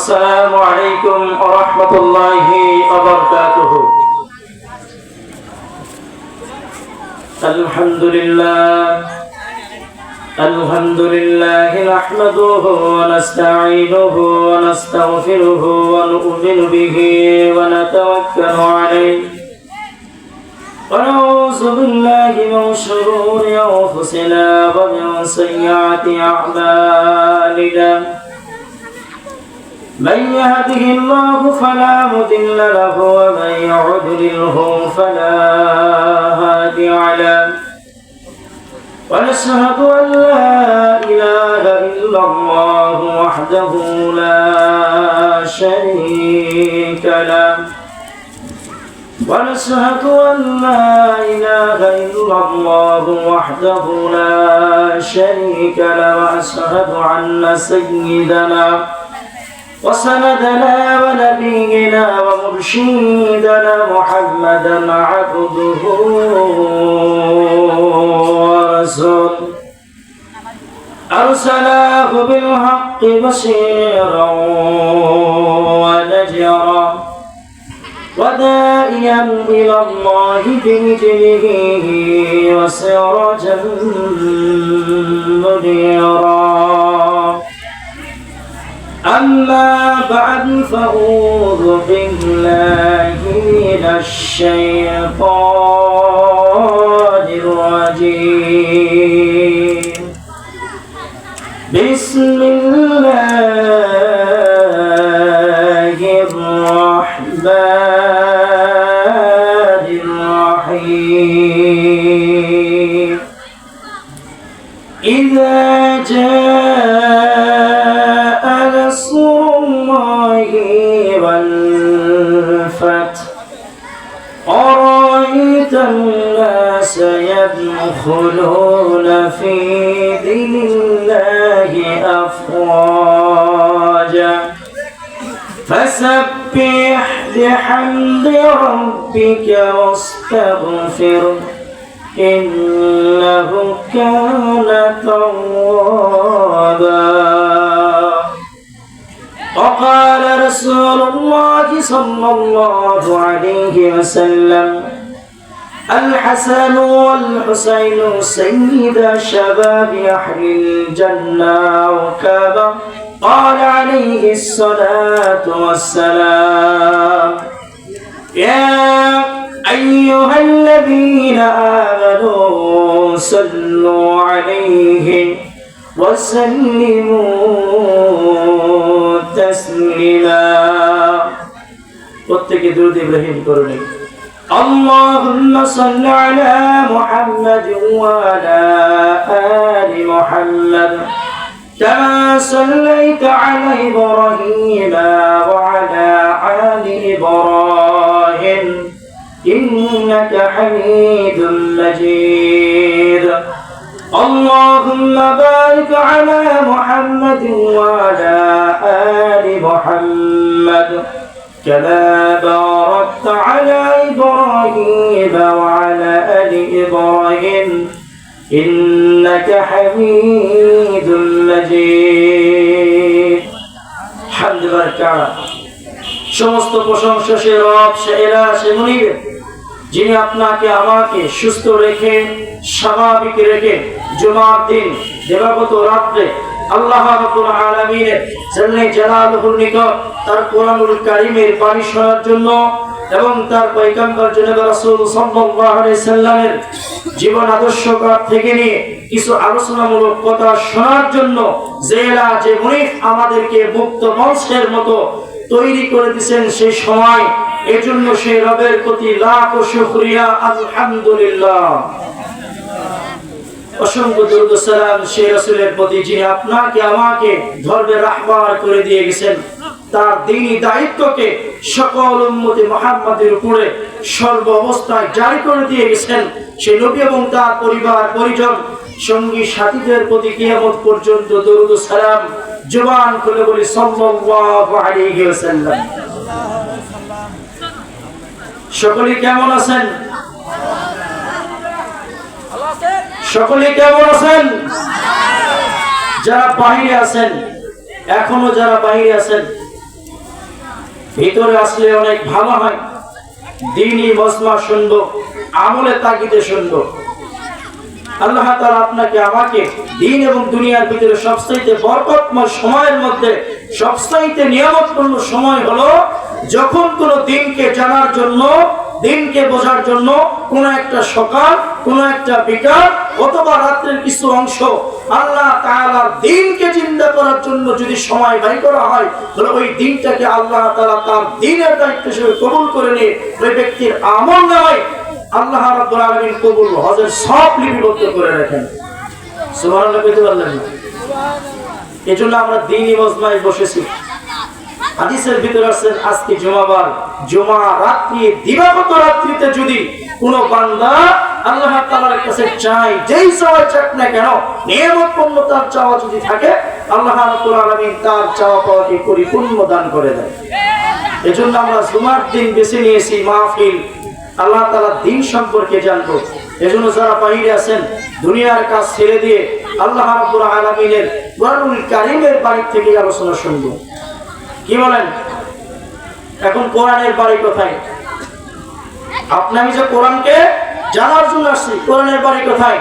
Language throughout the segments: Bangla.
السلام عليكم ورحمة الله وبركاته. الحمد لله نحمده ونستعينه ونستغفره ونؤمن به ونتوكل عليه ونعوذ بالله من شرور أنفسنا ومن سيئات أعمالنا. من يهده الله فلا مضل له ومن يضلله فلا هادي له. ونشهد أن لا إله إلا الله وحده لا شريك له. ونشهد أن لا إله إلا الله وحده لا شريك له. وأشهد أن سيدنا وسندنا ونبينا ومرشدنا محمدا عبده ورسوله أرسله بالحق بشيرا ونذيرا وداعيا إلى الله بإذنه وسراجا منيرا. أما بعد فأعوذ بالله من الشيطان الرجيم. بسم الله الرحمن الرحيم. إذا جاء نصر الله والفتح ورأيت الناس يدخلون في دين الله أفواجا فسبح بحمد ربك واستغفره إنه كان توابا. وقال رسول الله صلى الله عليه وسلم: الحسن والحسين سيدا شباب أهل الجنة. وكما قال عليه الصلاة والسلام: يا أيها الذين آمنوا صلوا عليه وسلموا تسليما. প্রত্যেকে দুরূদ ইব্রাহিম করুন। اللهم صل على محمد وعلى آل محمد كما صليت على إبراهيم وعلى آل إبراهيم إنك حميد مجيد. اللهم بارك على محمد وعلى آل محمد كما باركت على إبراهيم وعلى آل إبراهيم إنك حميد مجيد. حمد بركة সমস্ত প্রশংসা সে রব, সে ইলাহ, সে মুনিব, যিনি আপনাকে আমাকে সুস্থ রেখে স্বাভাবিক রেখে জুমার দিন দিবাগত রাত্রে আল্লাহ রাব্বুল আলামিনের জল্লে জালালুহুর নিকট তার কোরআনুল কারীমের বাণী শোনার জন্য এবং তার পয়গম্বর জনাব রাসূল সাল্লাল্লাহু আলাইহি সাল্লামের জীবন আদর্শ থেকে নিয়ে কিছু আলোচনামূলক কথা শোনার জন্য যে ইলাহ, যে মুনিব আমাদেরকে মুক্ত মঞ্চের মতো তৈরি করে দিয়েছেন, সেই সময় এজন্য সেই রবের প্রতি লাখ শুকরিয়া, আলহামদুলিল্লাহ। অসংখ্য দরুদ ও সালাম সেই রাসূলের প্রতি যিনি আপনাকে আমাকে ধর্মের রাহবার করে দিয়ে গেছেন, তার দ্বীনি দায়িত্বকে সকল উম্মতে মুহাম্মাদের উপরে সর্ব অবস্থায় জারি করে দিয়ে গেছেন। সেই নবী এবং তার পরিবার পরিজন সঙ্গী সাথীদের প্রতি কিয়ামত পর্যন্ত দরুদ ও সালাম জবান খুলে বলি সাল্লাল্লাহু আলাইহি ওয়াসাল্লাম। সকলে কেমন আছেন? সকলে কেমন আছেন? যারা বাহিরে আছেন, এখনো যারা বাহিরে আছেন ভিতরে আসলে অনেক ভালো হয়। দ্বীনি মজমা শুনবো, আমলে তাগিদে শুনবো। আল্লাহ তাআলা আপনাকে আমাকে দ্বীন এবং দুনিয়ার ভিতরে সবচাইতে বরকতময় সময়ের মধ্যে সবচাইতে নিয়ামতপূর্ণ সময় হলো যখন কোন দ্বীনকে জানার জন্য, দ্বীনকে বোঝার জন্য কোন একটা সকাল, কোন একটা বিকাল অথবা রাত্রের কিছু অংশ আল্লাহ তাআলার দ্বীনকে জিন্দা করার জন্য যদি সময় ব্যয় করা হয়, তাহলে ওই দিনটাকে আল্লাহ তাআলা তার দ্বীনের দায়িত্ব হিসেবে কবুল করে নিয়ে ওই ব্যক্তির আমলনামায় আল্লাহ রাব্বুল আলামিন কবুল হজের সব লিপিবদ্ধ করে রাখেন। সুবহানাল্লাহ কইতে পারলেন না? এজন্য আমরা দ্বীনি মজমায় বসেছি। হাদিসের ভিতরে আছেন আজকে জুমাবার, জুমা রাত্রি দিবাগত রাত্রিতে যদি কোন বান্দা আল্লাহ তাআলার কাছে চায়, যেই চাওয়া চাক না কেন, নিয়ামতপূর্ণ তার চাওয়া যদি থাকে, আল্লাহ রাব্বুল আলামিন তার চাওয়া পাওয়াকে পরিপূর্ণ দান করে দেয়। এজন্য আমরা জুমার দিন বেছে নিয়েছি মাহফিল, আল্লাহ তাআলার দ্বীন সম্পর্কে জানবো। এজন্য যারা বাইরে আছেন দুনিয়ার কাজ ছেড়ে দিয়ে আল্লাহ রাব্বুল আলামিনের কোরআনুল কারীমের বাড়ি থেকে আলোচনা শুনবো। কি বলেন? এখন কোরআনের বাড়ি কোথায়? আমি যে কোরআনকে জানার জন্য আসছি, কোরআনের বাড়ি কোথায়?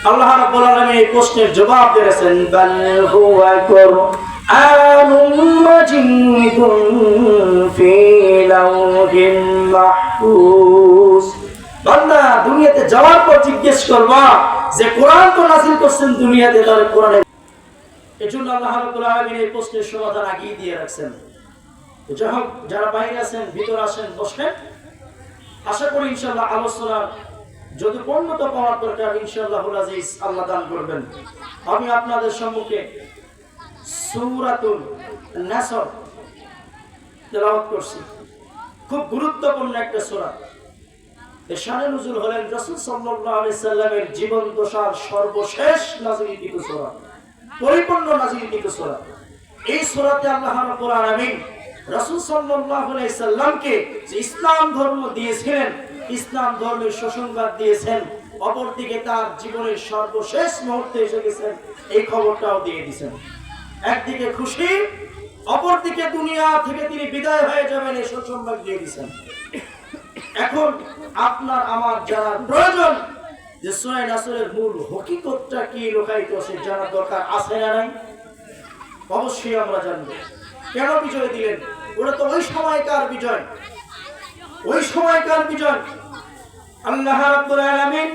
আল্লাহ রাব্বুল আলামিন এই প্রশ্নের জবাব দিয়েছেন, বাল হুয়া কুরআনুম মাজিদুন ফি লাওহিন মাহফুজ। বান্দা দুনিয়াতে যাওয়ার পর জিজ্ঞেস করবা যে কোরআন তো নাযিল করছেন দুনিয়াতে, তার কোরআনে এজন্য আল্লাহ রাব্বুল আলামিন এই প্রশ্নের সমাধান আগিয়ে দিয়ে রাখছেন। যাই হোক, যারা বাইরে আছেন ভিতর আসেন, বসেন। আশা করি ইনশাআল্লাহ আলোচনার যদি পূর্ণতা পাওয়ার দরকার ইনশাআল্লাহুল আজিজ আল্লাহ দান করবেন। আমি আপনাদের সম্মুখে সূরাতুল নাসর তেলাওয়াত করছি। খুব গুরুত্বপূর্ণ একটা সূরা। এর শানে নুজুল হলেন রাসূল সাল্লাল্লাহু আলাইহি সাল্লামের জীবন দশার সর্বশেষ নাযিলকৃত সূরা, পরিপূর্ণ নাযিলকৃত সূরা। এই সূরাতে আল্লাহ রাব্বুল আলামিন রাসূল সাল্লাল্লাহু আলাইহি সাল্লামকে যে ইসলাম ধর্ম দিয়েছিলেন, ইসলাম ধর্মের সুসংবাদ দিয়েছেন, অপরদিকে তার জীবনের সর্বশেষ মুহূর্তে এসে গেছেন এই খবরটাও দিয়ে দিয়েছেন। একদিকে খুশি, অপরদিকে দুনিয়া থেকে তিনি বিদায় হয়ে যাবেন এই সুসংবাদ দিয়ে দিয়েছেন। এখন আপনার আমার জানার প্রয়োজন যে সূরা নাসরের মূল হকিকতটা কি লুকায়িত আছে, জানার দরকার আছে না নাই? অবশ্যই আমরা জানবো। কেন বিজয় দিলেন? ওটা তো ওই সময়কার বিজয়, ওই সময়কার বিজয়। আল্লাহ রাব্বুল আলামিন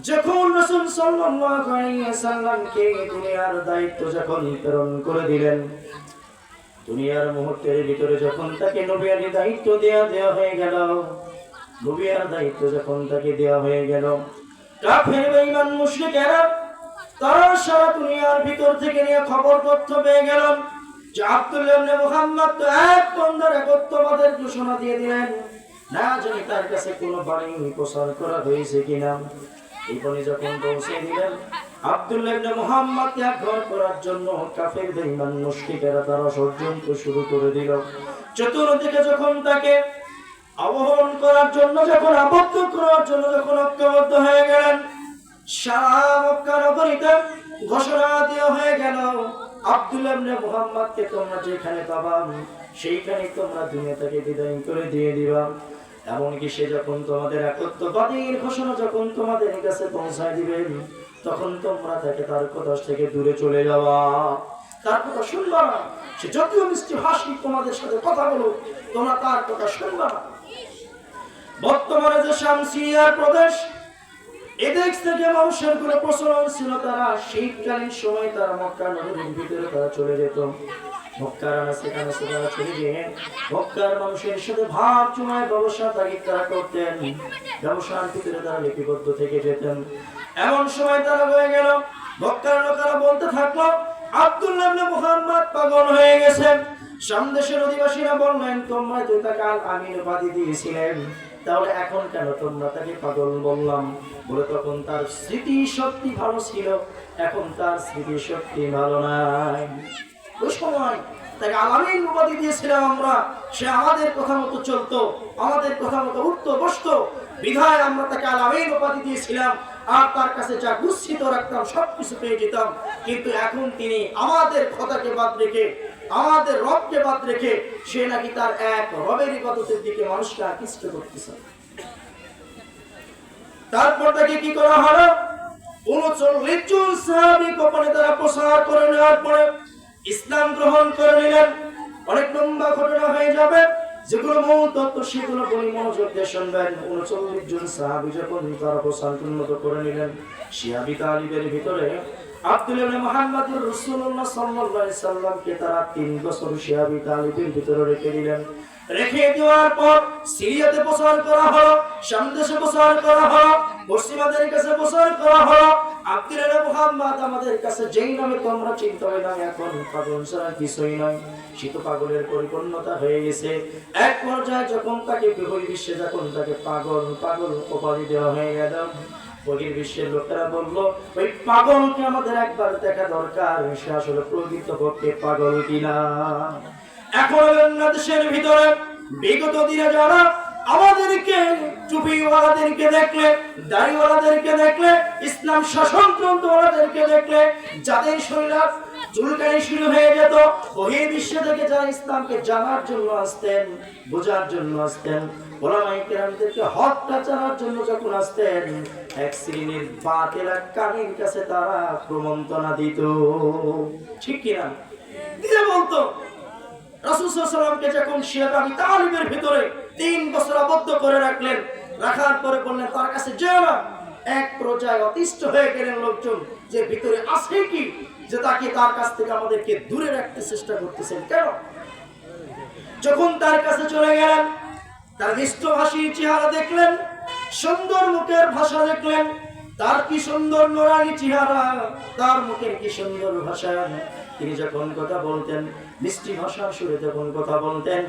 যখন রাসূল সাল্লাল্লাহু আলাইহি ওয়াসাল্লামকে দুনিয়ার দায়িত্ব যখন প্রেরণ করে দিলেন, দুনিয়ার মুহূর্তের ভিতরে যখন তাকে নবীর দায়িত্ব দেয়া হয়ে গেল, নবীর দায়িত্ব যখন তাকে দেয়া হয়ে গেল, কাফের বেঈমান মুশরিকেরা তারা সারা দুনিয়ার ভিতর থেকে নিয়ে খবর তথ্য পেয়ে গেল যে আব্দুল্লাহ ইবনে মুহাম্মদ তো এক বন্দার একত্ববাদের ঘোষণা দিয়ে দিলেন, না জানি তার কাছে কোনো বাণী প্রচার করা হয়েছে কিনা। এই বাণী যখন পৌঁছে দিলেন, আব্দুল্লাহ ইবনে মুহাম্মদকে আঘাত করার জন্য কাফের বেঈমান মুশরিকেরা তারা ষড়যন্ত্র শুরু করে দিল। চতুর্দিকে যখন তাকে আবরণ করার জন্য, যখন আবদ্ধ করার জন্য যখন ঐক্যবদ্ধ হয়ে গেলেন, সারা মক্কা নগরীতে ঘোষণা দেওয়া হয়ে গেল, আব্দুল্লাহ ইবনে মুহাম্মদকে তোমরা যেখানে পাবা সেইখানে তোমরা দুনিয়া থেকে বিদায় করে দিয়ে দিবা। এমনকি সে যখন তোমাদের একত্ববাদীর ঘোষণা যখন তোমাদের কাছে পৌঁছায় দিবেন, তখন তোমরা তাকে তার কথা থেকে দূরে চলে যাওয়া, তার কথা শুনবা না। সে যদিও মিষ্টি হাসি তোমাদের সাথে কথা বলো, তোমরা তার কথা শুনবা না। বর্তমানে যে শামসিয়ার প্রদেশ, এদেশ থেকে মানুষের কোনো প্রচলন ছিল, তারা শীতকালীন সময় তারা মক্কা নগরীর ভিতরে তারা চলে যেত। মক্কার সেখানে তারা চলে গিয়ে মক্কার মানুষের সাথে ভাব জমায় ব্যবসা তাগিদ তারা করতেন, ব্যবসার ভিতরে তারা লিপিবদ্ধ থেকে যেতেন। এমন সময় তারা হয়ে গেল, মক্কার লোকেরা বলতে থাকলো আব্দুল্লাহ ইবনে মুহাম্মদ পাগল হয়ে গেছেন। সামদেশের অধিবাসীরা বললেন, তোমরা তো তাকে আল আমিন উপাধি দিয়েছিলেন, তাহলে এখন কেন তোমরা তাকে পাগল বললাম? বলে তখন তার স্মৃতি শক্তি ভালো ছিল, এখন তার স্মৃতি শক্তি ভালো নাই। ওই সময় তাকে আল আমিন উপাধি দিয়েছিলাম আমরা, সে আমাদের কথা মতো চলতো, আমাদের কথা মতো উঠতো বসতো, বিধায় আমরা তাকে আল আমিন উপাধি দিয়েছিলাম, আর তার কাছে যা গুচ্ছিত রাখতাম সবকিছু পেয়ে যেতাম। কিন্তু এখন তিনি আমাদের কথাকে বাদ রেখে আমাদের রবকে বাদ রেখে সে নাকি তার এক রবের ইবাদতের দিকে মানুষকে আকৃষ্ট করতেছে। তারপর তাকে কি করা হলো? ৩৯ জন সাহাবী গোপনে তারা প্রচার করে নেওয়ার পরে ইসলাম গ্রহণ করে নিলেন। অনেক লম্বা ঘটনা হয়ে যাবে, যেগুলো মূল তত্ত্ব সেগুলো বলি, মনোযোগ দিয়ে শুনবেন। ৩৯ জন সাহাবী যখন তারা প্রচার উন্নত করে নিলেন, শিয়া আবি তালিবের ভিতরে আব্দুল্লাহ ইবনে মুহাম্মদুর রাসূলুল্লাহ সাল্লাল্লাহু আলাইহি সাল্লামকে তারা ৩ বছর শিয়া আবি তালিবের ভিতরে রেখে দিলেন। রেখে দেওয়ার পর সিরিয়াতে প্রচার করা হলো, শাম দেশে প্রচার করা হলো, পশ্চিমাদের কাছে প্রচার করা হলো। আব্দুল্লাহ ইবনে মুহাম্মদ আমাদের কাছে যেই নামে তোমরা চিনতে হয় না, এখন পাগল ছাড়া কিছুই নয়, সে তো পাগলের পরিপূর্ণতা হয়ে গেছে। এক পর্যায়ে যখন তাকে বহির্বিশ্বে যখন তাকে পাগল পাগল উপাধি দেওয়া হয়ে গেল, বহির্বিশ্বের লোকেরা বলল, ওই পাগলকে আমাদের একবার দেখা দরকার, সে আসলে প্রকৃত পক্ষে পাগল কিনা। এখন বাংলাদেশের ভিতরে বিগত দিনে যারা আমাদেরকে টুপিওয়ালাদেরকে দেখলে, দাড়িওয়ালাদেরকে দেখলে, ইসলাম শাসনতন্ত্রওয়ালাদেরকে দেখলে, যাদের শরীরে চুলকানি শুরু হয়ে যেত, বহির্বিশ্ব থেকে যারা ইসলামকে জানার জন্য আসতেন, বোঝার জন্য আসতেন, ওলামায়ে কেরামদেরকে হত্যা করার জন্য যখন আসতেন, এক শ্রেণীর বাতেলা কানের কাছে তারা প্রমন্ত্রণা দিত। ঠিক কিনা? দিয়ে বলতো রাসূল সাল্লাল্লাহু আলাইহি ওয়াসাল্লামকে যখন শিয়া আবি তালিবের ভিতরে ৩ বছর আবদ্ধ করে রাখলেন, রাখার পরে বললেন তার কাছে যেও না। এক পর্যায়ে অতিষ্ঠ হয়ে গেলেন লোকজন, যে ভিতরে আছে কি যে তাকে তার কাছ থেকে আমাদেরকে দূরে রাখতে চেষ্টা করতেছেন কেন? যখন তার কাছে চলে গেলেন, তার মিষ্টভাষী চেহারা দেখলেন, সুন্দর মুখের ভাষা দেখলেন, তার কি সুন্দর নোরানি চেহারা, তার মুখের কি সুন্দর ভাষা। তিনি যখন কথা বলতেন, মিষ্টি ভাষার সুরে যখন কথা বলতেন,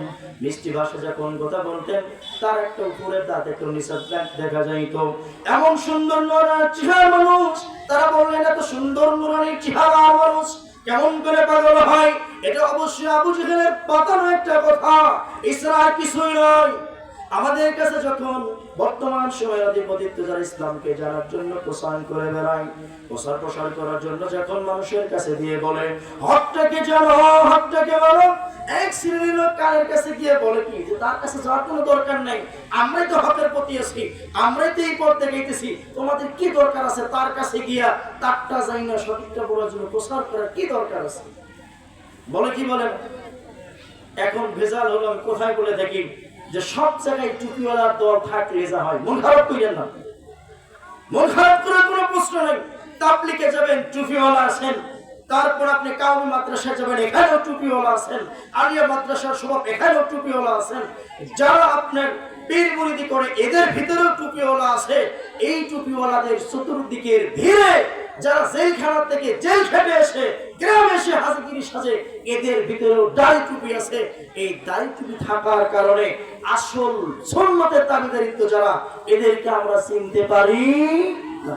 মিষ্টি ভাষা যখন কথা বলতেন, তার একটা উপরের দাঁত একটু নিচের দাঁত দেখা যাইত। এমন সুন্দর নোরানি চেহারা মানুষ, তারা বললেন এত সুন্দর নোরানি চেহারা মানুষ কেমন করে পাগল হয়? এটা অবশ্যই আবু জেহেলের পাতানো একটা কথা, এছাড়া আর কিছুই নয়। আমাদের কাছে যখন বর্তমান সময়ের অধিপতিত্ব যারা ইসলামকে জানার জন্য প্রচার করে বেড়ায়, প্রসার করার জন্য যখন মানুষের কাছে দিয়ে বলে হকটাকে জানো, হকটাকে বলো, এক শ্রেণীর লোক কানের কাছে গিয়ে বলে কি যে তার কাছে যাওয়ার কোনো দরকার নাই, আমরাই তো হকের প্রতি আছি, আমরাই তো এই পথে গাইতেছি, তোমাদের কি দরকার আছে তার কাছে গিয়া তারটা যাই না সঠিকটা বলার জন্য প্রচার করার কি দরকার আছে? বলে কি বলেন? এখন ভেজাল হলো, আমি কোথায় বলে থাকি যে সব জায়গায় টুপিওয়ালার দল থাকলে যা হয়। মন খারাপ করেন না, মন খারাপ করার কোনো প্রশ্ন নেই। তাবলিগে যাবেন, টুপিওয়ালা আছেন, তারপর আপনি কাউমি মাদ্রাসায় যাবেন, এখানেও টুপিওয়ালা আছেন, আলিয়া মাদ্রাসার সব এখানেও টুপিওয়ালা আছেন। যারা আপনার পীর মুরিদি করে এদের ভিতরেও টুপিওয়ালা আছে। এই টুপিওয়ালাদের চতুর্দিকের ভিড়ে যারা জেলখানা থেকে জেল খেটে এসে গ্রামে এসে হাজিগিরি সাজে, এদের ভিতরেও দাড়ি টুপি আছে। এই দাড়ি টুপি থাকার কারণে আসল সুন্নতের দাবিদারিত্ব যারা, এদেরকে আমরা চিনতে পারি না।